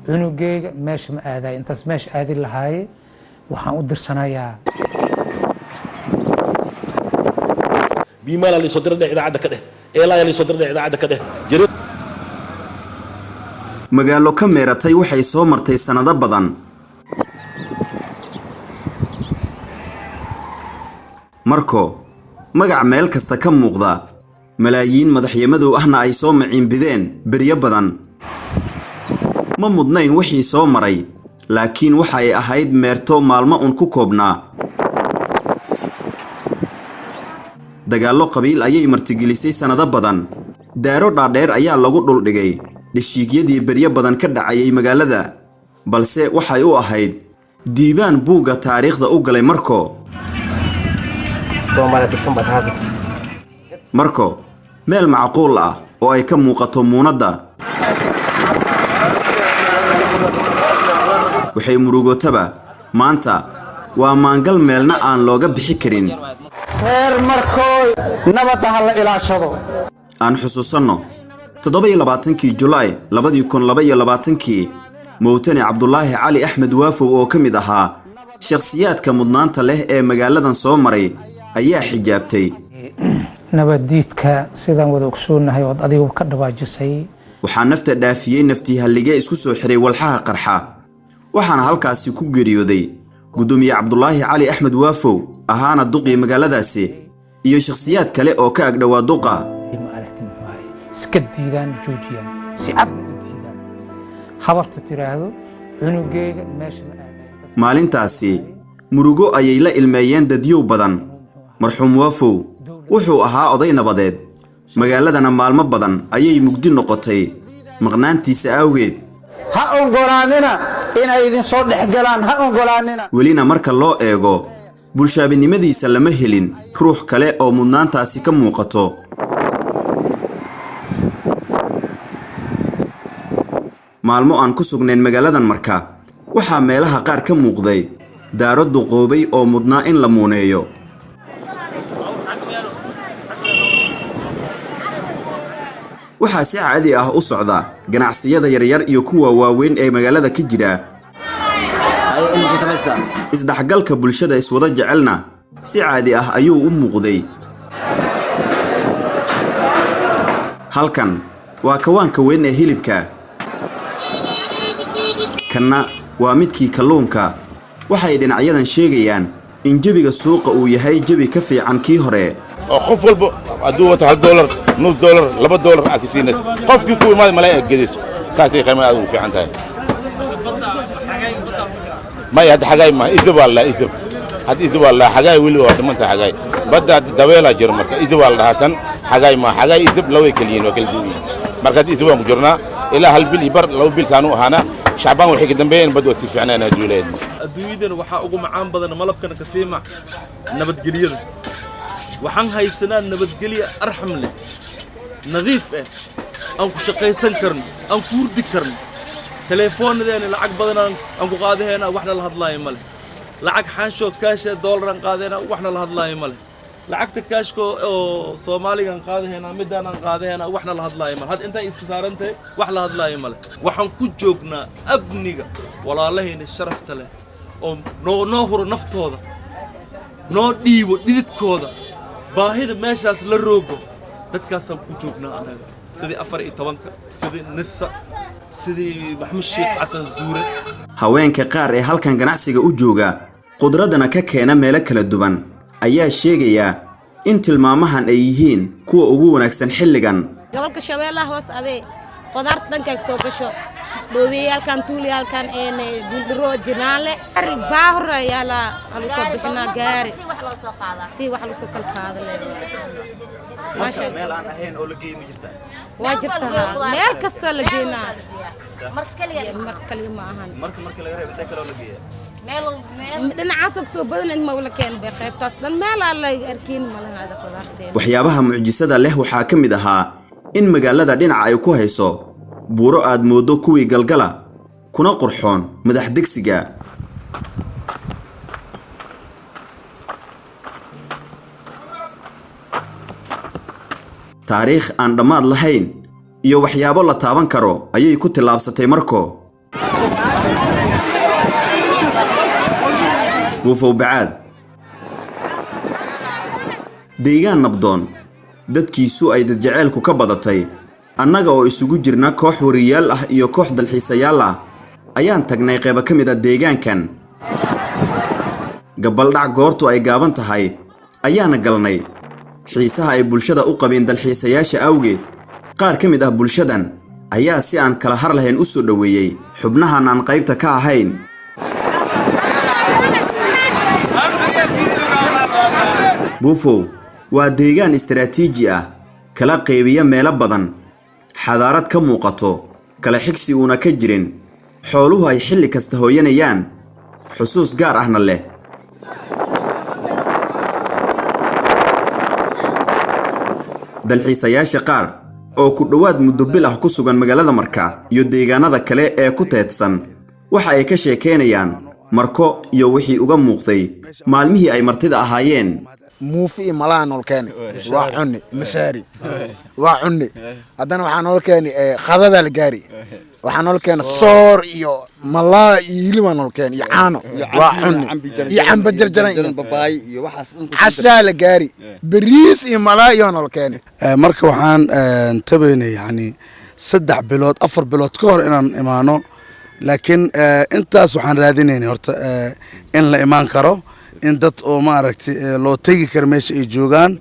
cunugeyga meesha ma aaday intaas meesha aadi lahaay waxaan u dirsanayaa biimaal li soo diray idaacada ka dheh eelaa li soo diray idaacada ka dheh magaalo ka meeratay waxay soo martay sanado badan marko magac meel kasta ka muuqda malaayiin madaxyamadow ahna ay soo maciinbideen beriyo badan ma mudnayn wixii soo maray laakiin waxa ay ahayd meerto maalmo un ku koobnaa dagaallo qabiil ayay martigelisay sanado badan daaro dhaadheer ayaa lagu dhuldhigay dhishiigyadii beriyo badan ka dhacayay magaalada balse waxay u ahayd diiwaan buugga taariikhda u galay marko meel macquul ah oo ay ka muuqato muunadda waxay murugotaba maanta waa maangal meelna aan looga bixi karin reer markooy nabadda ha la ilaashado aan xusuusanno 27 Julaay 2022 mowtani Cabdullaahi Cali Axmed Waafow oo ka mid ahaa shakhsiyaadka mudnaanta leh ee magaaladan soo maray ayaa xijaabtay nabadiidka sidaan wada ogsoonahay oo adigu ka dhawaajisay waxaa nafta dhaafiyay naftii hallige isku soo xiray walxaha qarxa waxaana halkaasi ku geeriyooday gudoomiye Cabdullaahi Cali Axmed Waafow ahaana duqii magaaladaasi iyo shakhsiyaad kale oo ka agdhawaa duqa iska diidaan joojiyaan si cad u diidaan habarta tiraahdo cunugeyga meesha ma aaday maalintaasi murugo ayay la ilmeeyeen dadyow badan marxuum Waafow wuxuu ahaa oday nabadeed magaaladana maalmo badan ayay mugdi noqotay maqnaantiisa awgeed ha ongolaanina inay idin soo dhexgalaan ha ongolaanina welina marka loo eego bulshaabinimadiisa lama helin ruux kale oo mudnaantaasi ka muuqato maalmo aan ku sugnayn magaaladan marka waxaa meelaha qaar ka muuqday daaro duqoobay oo mudnaa in la muuneeyo waxaa si caadi ah u socda ganacsiyada yaryar iyo kuwa waaweyn ee magaalada ka jira isdhaxgalka bulshada iswada jecelna si caadi ah ayuu u muuqday halkan waa kawaanka weyn ee hilibka kana waa midkii kalluunka waxay dhinacyadan sheegayaan in jabiga suuqa uu yahay jabi ka fiican kii hore qof walba aduu wata $1 $2 $2 aad siinayso qofkii ku imaad malay geediso taasay qiimaha aad u fiican tahay ما يد حاجة ما إذا والله إذا هاد إذا والله حاجة ولي واحد من تحاجة بدأ دويلة جرمك إذا والله هاتن حاجة ما حاجة إذا لو يكلين وكلين مركز إذا مجرنا إلى هالبيل لو بيل سانو هنا شعبان وحكي دنبين بدو تسيف عنا نجولين الدويدن وحقوق معان بدن ملب كان كسيمة نبت قليل وحن هاي السنة نبت قليل أرحم له نظيف أنكو شقي سنكرن أنكو ردكرن تليفون ذي لعق بدنا أنكو قاضي هنا وإحنا لهذا ماله لعق حنشو كاش $1 قاضي هنا وإحنا لهذا ماله لعقت كاشكو صومالي كان قاضي هنا مدانا قاضي هنا وإحنا لهذا ماله هاد أنت استثار أنت وإحنا لهذا ماله وحن كجوجنا أبنيك ولا الله إن الشرف تله أو نهر نفط هذا نو ديو ديت كذا باهيد ماشاس للروجو تتكسم كجوجنا أنا سيدي أفرق طبنك سيدي نسا سيدي محمد الشيخ حسن الزوري haweenka qaar ee halkan ganacsiga u jooga qudradana ka keena meelo kala duwan ayaa sheegaya in tilmaamahan ay yihiin kuwa ugu wanaagsan xilligan gobolka Shabeellaha hoos adee qudaar dhanka soo gasho dhoobiyalkan tuuliyalkan een guldiro jinaale ari baahur yala alu soo bixina gaari si wax loo soo kala qaado maasha meel aan ahayn oo la geeyay jirta waa jirta meel kasta la geeyna markaliya ma ahan marka laga reebo inta kale oo la geeyay dhinacaas soo badan in ma wala keen bay qaybtaas dan meel alla arkiin malaha qudaarteen waxyaabaha mucjisada leh waxaa ka mid ahaa in magaalada dhinaca ay ku hayso buuro aad moodo kuwii galgala kuna qurxoon madax degsiga taariikh aan dhammaad lahayn iyo waxyaabo la taaban karo ayay ku tilaabsatay marko buufow bacaad deegaan nabdoon dadkiisu ay dad jaceylku ka badatay annaga oo isugu jirna koox wariyaal ah iyo koox dalxiisayaal ah ayaan tagnay qayb ka mid ah deegaankan gabaldhac goortu ay gaaban tahay ayaana galnay xiisaha ay bulshada u qabeen dalxiisayaasha awgeed qaar ka mid ah bulshadan ayaa si aan kala har lahayn u soo dhaweeyay xubnahan aan qaybta ka ahayn buufow waa deegaan istiraatiiji ah kala qaybiya meelo badan xadaarad ka muuqato kala xigsi uuna ka jirin xooluhu ay xilli kasta hooyanayaan xusuus gaar ahna leh dalxiisayaasha qaar oo ku dhowaad muddo bil ah ku sugan magaalada Marka iyo deegaanada kale ee ku teedsan waxa ay ka sheekeynayaan Marko iyo wixii uga muuqday maalmihii ay martida ahaayeen موفي ملان والكاني وحني مساري وحني هذا وحنا والكاني خذا الجاري وحنا والكاني صور يو ملا يلي والكاني يعانو وحني يعم بجرجرين باباي يوحس عشاء الجاري بريس ملا يون والكاني مركب وحان انتبهني يعني صدع بلود أفر بلود كور إن إيمانه لكن أنت سبحان راديني هرت إن لا إيمان كرو in dad oo maaragtay loo tagi karo meesha ay joogaan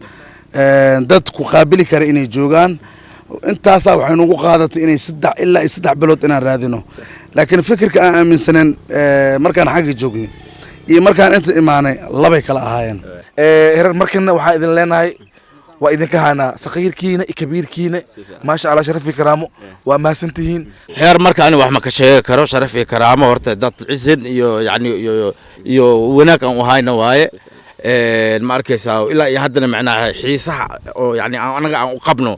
dad ku qaabili kara inay joogaan intaas waxay nagu qaadatay inay 3 ilaa 3 bilood inaan raadino laakiin fikirka aan aaminsanen markaan xagga joognay iyo markaan inta imaanay labay kala ahaayeen heer markana waxa idin leenahay waa idin ka haana saqiirkiina iyo kabiirkiina ma sha Allah sharafi karaamo waa ma santihiin heer markaan wax ma ka sheegi karo sharafi karaamo horta dad ciisin iyo yani iyo wanaag aan u hayna waaye ma arkaysaa ilaa iyo haddana macnaha xiisaha oo yani anaga aan u qabno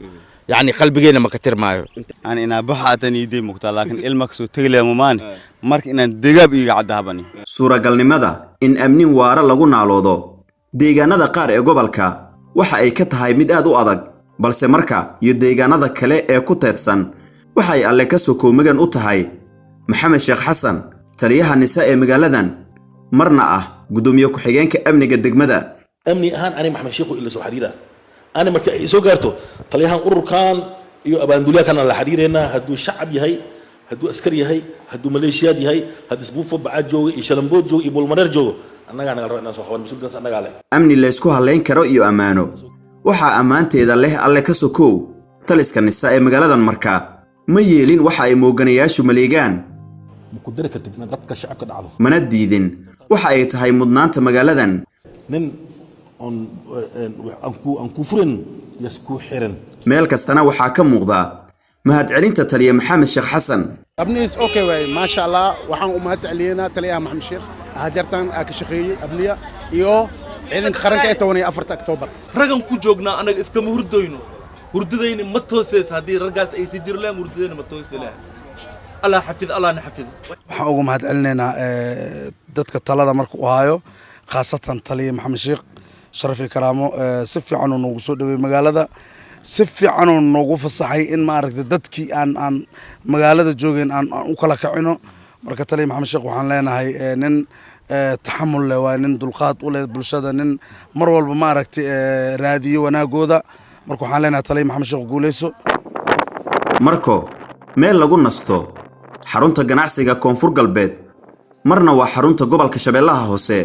يعني قلبي جينا ما كتر معه. أنا إن بحثني دي مقتل لكن المقصود تغلي ممان مرك إن دجاب يقعد هبني. سورة قال لماذا إن أمني وارا لقونا على ذا ديجانا ذا قارئ قبلك وحأي كتهاي مداد وأضج بل سمركا يديجانا ذا كلاء كتاتسن وحأي على كسوكو مجن أطهاي محمد شيخ حسن تريها النساء مجالدا مرنا قدوم يوكو حجان كأمني قد ماذا. أمني أهان أنا محمد شيخ إلا سو حريرة. أنا ما كيسو قرته طليها قرر كان يو أباندوليا كان على حريرنا هدو الشعب يهي هدو أسكري يهي هدو ماليشيا يهي هدو سبوفو بعد جو يشلمبوت جو يبول مرر جو أنا قاعد نقرأ الناس وحوان مسؤول الناس أنا قاعد أمني اللي يسكوها لين كرؤي أمانه وحا أمانتي إذا له على كسوكو تلس كان السائق مجالدا مركا ميلين وحا يموجنياش ومليجان مقدرك تجنا ضدك الشعب كده عضو منديدين وحا يتهاي مدنانت مجالدا أنكو فرن يسكو حرن مالك استنا وحا كم مغضى مهد علينتا تليا محمد شيخ حسن أبنيس أوكي وي ما شاء الله وحن أمهات علينا تليا محمد شيخ هاجرتان أكشخي أبنية إيو عيدن خرنك إتوني 4 أكتوبر رقم كو جوجنا أنا إسكم هردوينو هردويني متوسس هذه رقاس أي سجر لا هردويني متوسس لا الله حفظ الله نحفظ waxaan ugu mahad celinaynaa dadka talada marka uu hayo khaasatan taliye maxamed sheekh sharafi karaamo si fiican uu noogu soo dhaweey magaalada si fiican uu noogu fasaxay in ma aragtay dadkii aan magaalada joogeen aan u kala kacino marka taliye maxamed sheekh waxaan leenahay nin taxamul leh waa nin dulqaad u leh bulshada nin mar walba ma aragtay raadiyo wanaagooda marka waxaan leenahay taliye maxamed sheekh guuleyso marko meel lagu nasto xarunta ganacsiga koonfur galbeed marna waa xarunta gobolka shabeellaha hoose